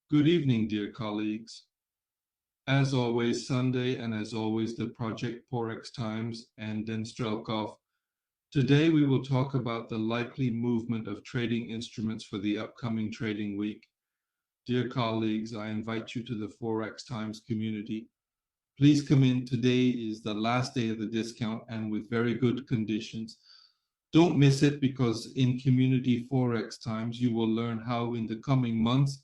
Good evening, dear colleagues. As always, Sunday, and as always, the project ForexTimes and then Strelkov. Today, we will talk about the likely movement of trading instruments for the upcoming trading week. Dear colleagues, I invite you to the ForexTimes community. Please come in. Today is the last day of the discount and with very good conditions. Don't miss it, because in community ForexTimes, you will learn how in the coming months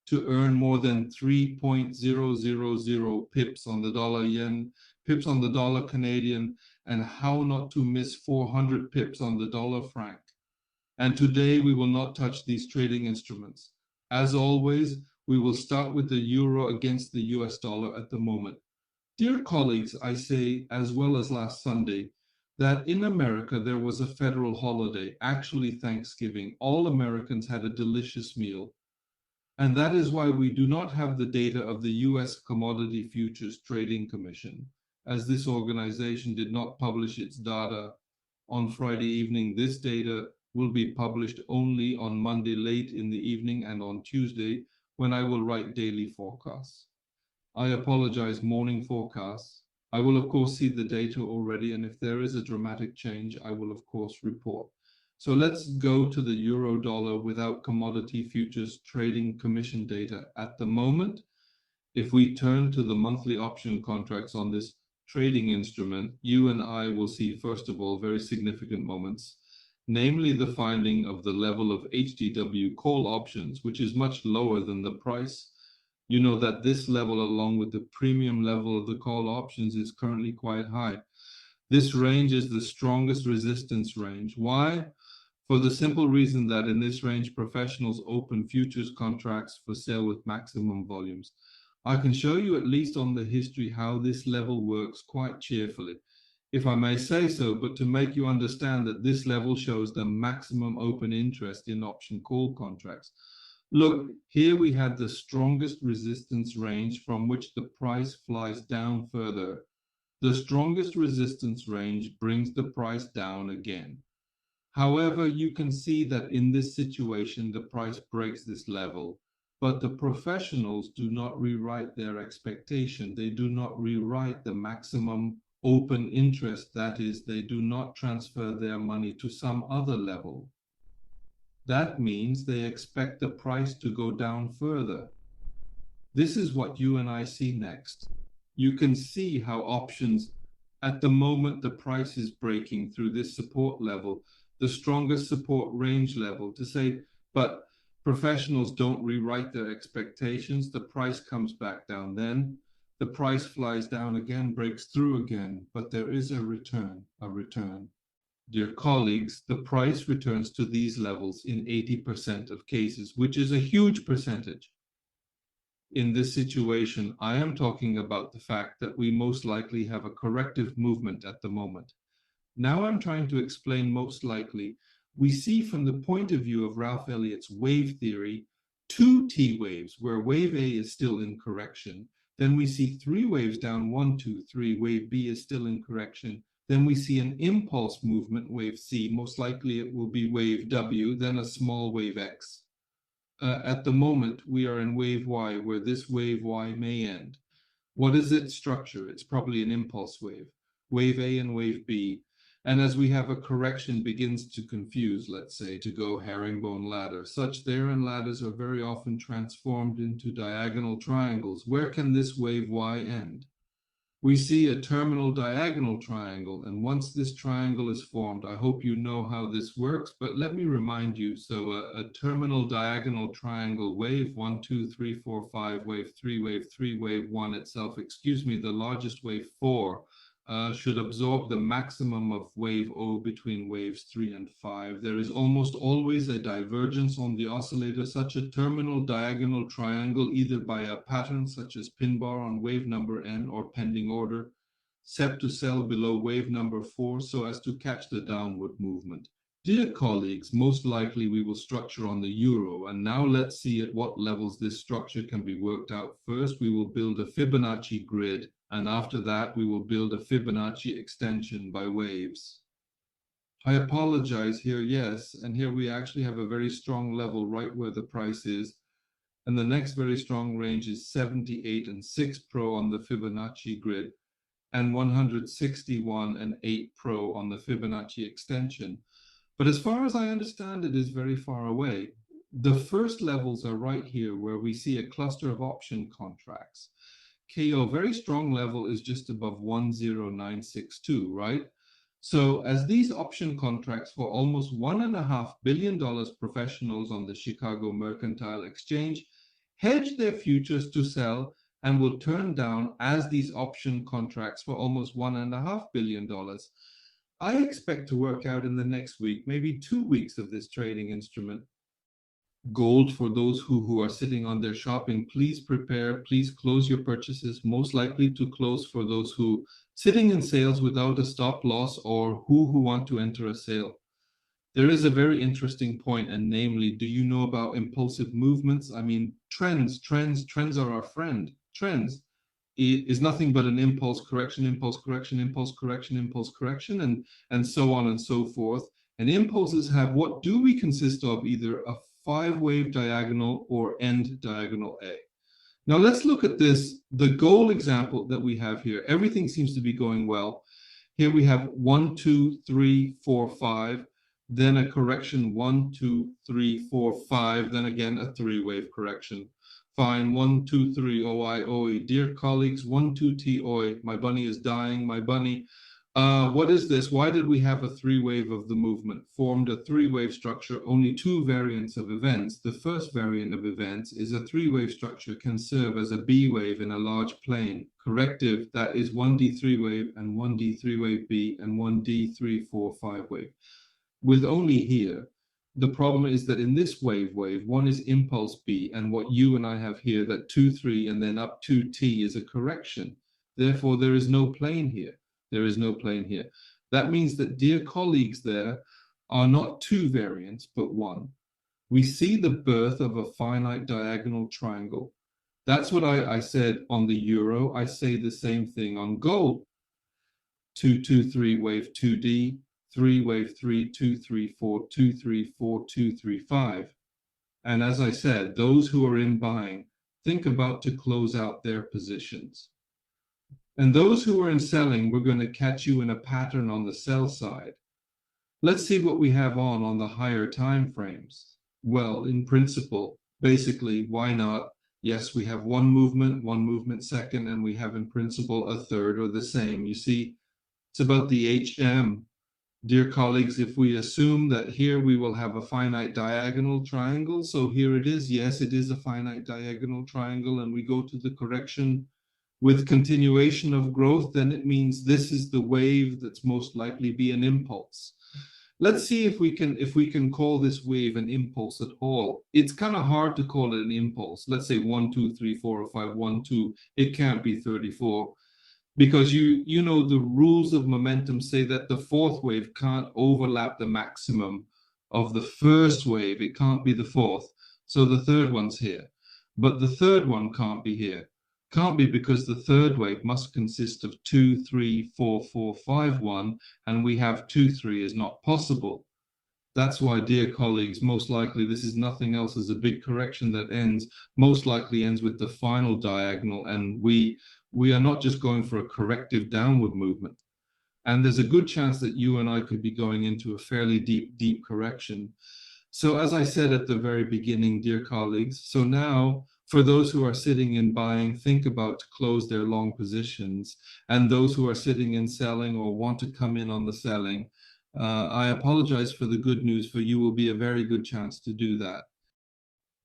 to earn more than 3.000 pips on the dollar yen, pips on the dollar Canadian, and how not to miss 400 pips on the dollar franc. And today we will not touch these trading instruments. As always, we will start with the euro against the US dollar at the moment. Dear colleagues, I say, as well as last Sunday, that in America there was a federal holiday, actually Thanksgiving. All Americans had a delicious meal. And that is why we do not have the data of the US Commodity Futures Trading Commission, as this organization did not publish its data on Friday evening. This data will be published only on Monday late in the evening and on Tuesday, when I will write daily forecasts. I apologize, morning forecasts. I will, of course, see the data already, and if there is a dramatic change, I will, of course, report. So let's go to the euro dollar without commodity futures trading commission data at the moment. If we turn to the monthly option contracts on this trading instrument, you and I will see, first of all, very significant moments, namely the finding of the level of HDW call options, which is much lower than the price. You know that this level, along with the premium level of the call options, is currently quite high. This range is the strongest resistance range. Why? For the simple reason that in this range, professionals open futures contracts for sale with maximum volumes. I can show you, at least on the history, how this level works quite cheerfully, if I may say so, but to make you understand that this level shows the maximum open interest in option call contracts. Look, here we had the strongest resistance range from which the price flies down further. The strongest resistance range brings the price down again. However, you can see that in this situation, the price breaks this level, but the professionals do not rewrite their expectation. They do not rewrite the maximum open interest. That is, they do not transfer their money to some other level. That means they expect the price to go down further. This is what you and I see next. You can see how options, at the moment the price is breaking through this support level, the strongest support range level, to say, but professionals don't rewrite their expectations, the price comes back down. Then the price flies down again, breaks through again, but there is a return. Dear colleagues, the price returns to these levels in 80% of cases, which is a huge percentage. In this situation, I am talking about the fact that we most likely have a corrective movement at the moment. Now I'm trying to explain most likely. We see from the point of view of Ralph Elliott's wave theory, two T waves, where wave A is still in correction. Then we see three waves down, 1, 2, 3, wave B is still in correction. Then we see an impulse movement, wave C. Most likely it will be wave W, then a small wave X. At the moment, we are in wave Y, where this wave Y may end. What is its structure? It's probably an impulse wave. Wave A and wave B. And as we have a correction begins to confuse, let's say, to go herringbone ladder, such there and ladders are very often transformed into diagonal triangles. Where can this wave Y end? We see a terminal diagonal triangle, and once this triangle is formed, I hope you know how this works, but let me remind you. So a terminal diagonal triangle, wave 1, 2, 3, 4, 5, wave 3, wave 1 itself, the largest wave 4, should absorb the maximum of wave O between waves 3 and 5. There is almost always a divergence on the oscillator. Such a terminal diagonal triangle, either by a pattern such as pin bar on wave number N or pending order, set to sell below wave number 4 so as to catch the downward movement. Dear colleagues, most likely we will structure on the euro, and now let's see at what levels this structure can be worked out. First, we will build a Fibonacci grid, and after that, we will build a Fibonacci extension by waves. I apologize here, yes, and here we actually have a very strong level right where the price is. And the next very strong range is 78 and 6 Pro on the Fibonacci grid, and 161 and 8 Pro on the Fibonacci extension. But as far as I understand, it is very far away. The first levels are right here, where we see a cluster of option contracts. KO, very strong level, is just above 10962, right? So as these option contracts for almost $1.5 billion professionals on the Chicago Mercantile Exchange hedge their futures to sell and will turn down as these option contracts for almost $1.5 billion. I expect to work out in the next week, maybe 2 weeks of this trading instrument. Gold, for those who are sitting on their shopping, please prepare, please close your purchases, most likely to close for those who sitting in sales without a stop loss, or who want to enter a sale. There is a very interesting point, and namely, do you know about impulsive movements? I mean, trends are our friend. Trends is nothing but an impulse correction, impulse correction, impulse correction, impulse correction, and so on and so forth. And impulses have, what do we consist of? Either a 5-wave diagonal or end diagonal A. Now let's look at this, the goal example that we have here. Everything seems to be going well. Here we have 1, 2, 3, 4, 5, then a correction, 1, 2, 3, 4, 5, then again a 3-wave correction. Fine, 1, 2, 3, oi, oi. Dear colleagues, 1, 2, t, oi. My bunny is dying, my bunny. What is this? Why did we have a 3-wave of the movement? Formed a 3-wave structure, only 2 variants of events. The first variant of events is a 3-wave structure can serve as a B wave in a large plane. Corrective, that is 1D 3-wave and 1D 3-wave B and 1D 3, 4, 5-wave. With only here, the problem is that in this wave, one is impulse B, and what you and I have here, that 2, 3, and then up to T is a correction. Therefore, there is no plane here. There is no plane here. That means that, dear colleagues, there are not 2 variants, but 1. We see the birth of a finite diagonal triangle. That's what I said on the euro. I say the same thing on gold. 2, 2, 3, wave 2D, 3, wave 3, 2, 3, 4, 2, 3, 4, 2, 3, 5. And as I said, those who are in buying, think about to close out their positions. And those who are in selling, we're going to catch you in a pattern on the sell side. Let's see what we have on the higher time frames. Well, in principle, basically, why not? Yes, we have one movement second, and we have in principle a third, or the same. You see, it's about the HM. Dear colleagues, if we assume that here we will have a finite diagonal triangle, so here it is, yes, it is a finite diagonal triangle, and we go to the correction with continuation of growth, then it means this is the wave that's most likely be an impulse. Let's see if we can call this wave an impulse at all. It's kind of hard to call it an impulse. Let's say 1, 2, 3, 4, or 5, 1, 2. It can't be 34. Because you know the rules of momentum say that the 4th wave can't overlap the maximum of the first wave. It can't be the 4th. So the 3rd one's here. But the 3rd one can't be here. Can't be, because the 3rd wave must consist of 2, 3, 4, 4, 5, 1, and we have 2, 3 is not possible. That's why, dear colleagues, most likely this is nothing else as a big correction that most likely ends with the final diagonal, and we are not just going for a corrective downward movement. And there's a good chance that you and I could be going into a fairly deep correction. So as I said at the very beginning, dear colleagues, so now for those who are sitting in buying, think about to close their long positions, and those who are sitting in selling or want to come in on the selling, I apologize for the good news, for you will be a very good chance to do that.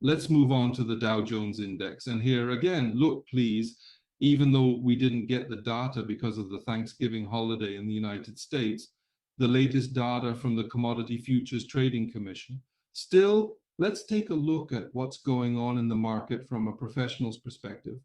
Let's move on to the Dow Jones index. And here again, look, please, even though we didn't get the data because of the Thanksgiving holiday in the United States, the latest data from the Commodity Futures Trading Commission, still, let's take a look at what's going on in the market from a professional's perspective.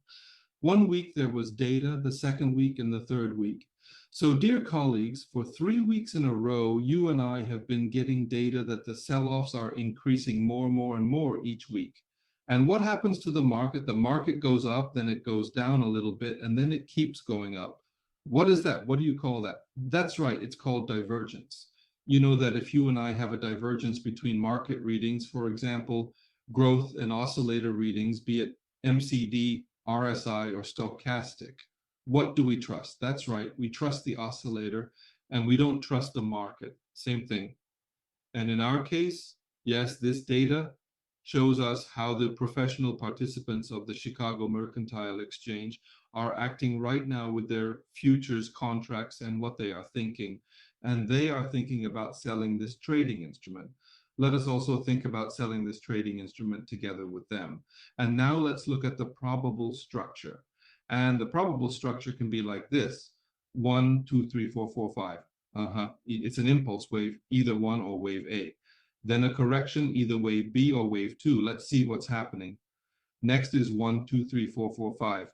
1 week there was data, the 2nd week and the 3rd week. So dear colleagues, for 3 weeks in a row, you and I have been getting data that the sell-offs are increasing more and more each week. And what happens to the market? The market goes up, then it goes down a little bit, and then it keeps going up. What is that? What do you call that? That's right, it's called divergence. You know that if you and I have a divergence between market readings, for example, growth and oscillator readings, be it MCD, RSI, or stochastic. What do we trust? That's right, we trust the oscillator and we don't trust the market. Same thing. And in our case, yes, this data shows us how the professional participants of the Chicago Mercantile Exchange are acting right now with their futures contracts and what they are thinking. And they are thinking about selling this trading instrument. Let us also think about selling this trading instrument together with them. And now let's look at the probable structure. And the probable structure can be like this: 1, 2, 3, 4, 4, 5. It's an impulse wave, either 1 or wave A. Then a correction, either wave B or wave 2. Let's see what's happening. Next is 1, 2, 3, 4, 4, 5.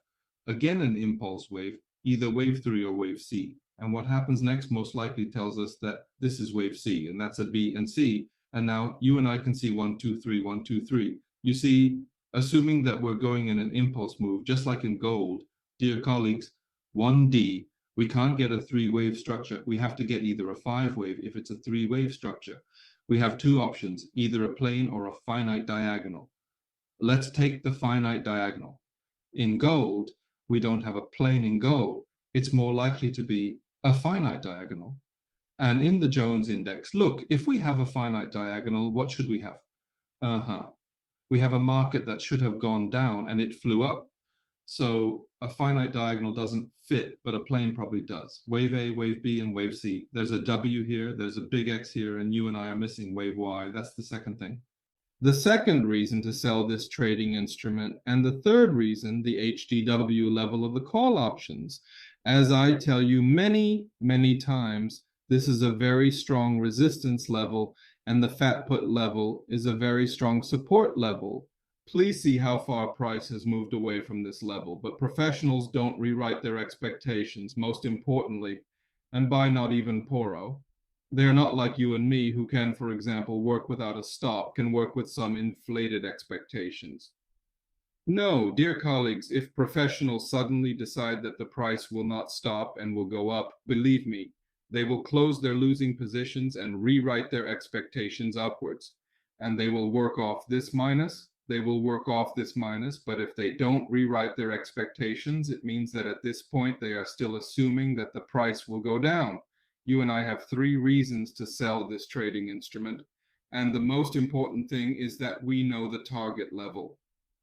Again, an impulse wave, either wave 3 or wave C. And what happens next most likely tells us that this is wave C, and that's a B and C. And now you and I can see 1, 2, 3, 1, 2, 3. You see, assuming that we're going in an impulse move, just like in gold, dear colleagues, 1D, we can't get a 3-wave structure. We have to get either a 5-wave if it's a 3-wave structure. We have 2 options, either a plane or a finite diagonal. Let's take the finite diagonal. In gold, we don't have a plane in gold. It's more likely to be a finite diagonal. And in the Jones index, look, if we have a finite diagonal, what should we have? We have a market that should have gone down and it flew up. So a finite diagonal doesn't fit, but a plane probably does. Wave A, wave B, and wave C. There's a W here, there's a big X here, and you and I are missing wave Y. That's the second thing. The second reason to sell this trading instrument, and the third reason, the HDW level of the call options. As I tell you many, many times, this is a very strong resistance level, and the fat put level is a very strong support level. Please see how far price has moved away from this level, but professionals don't rewrite their expectations, most importantly, and buy not even Poro. They're not like you and me who can, for example, work without a stop, can work with some inflated expectations. No, dear colleagues, if professionals suddenly decide that the price will not stop and will go up, believe me, they will close their losing positions and rewrite their expectations upwards. And they will work off this minus, they will work off this minus, but if they don't rewrite their expectations, it means that at this point they are still assuming that the price will go down. You and I have 3 reasons to sell this trading instrument, and the most important thing is that we know the target level.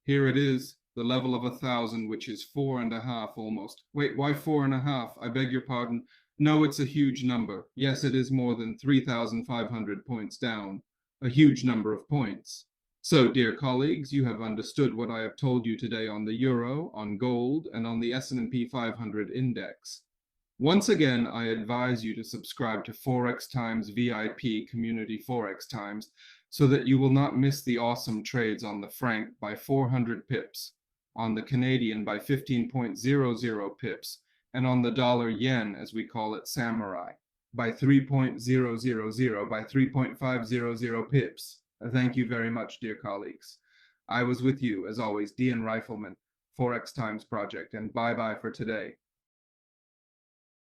Here it is, the level of 1,000, which is 4.5 almost. Wait, why 4.5? I beg your pardon. No, it's a huge number. Yes, it is more than 3,500 points down. A huge number of points. So, dear colleagues, you have understood what I have told you today on the euro, on gold, and on the S&P 500 index. Once again, I advise you to subscribe to ForexTimes VIP Community ForexTimes so that you will not miss the awesome trades on the franc by 400 pips, on the Canadian by 15.00 pips, and on the dollar yen, as we call it, samurai, by 3.000, by 3.500 pips. Thank you very much, dear colleagues. I was with you, as always, Dean Rifleman, ForexTimes Project, and bye-bye for today.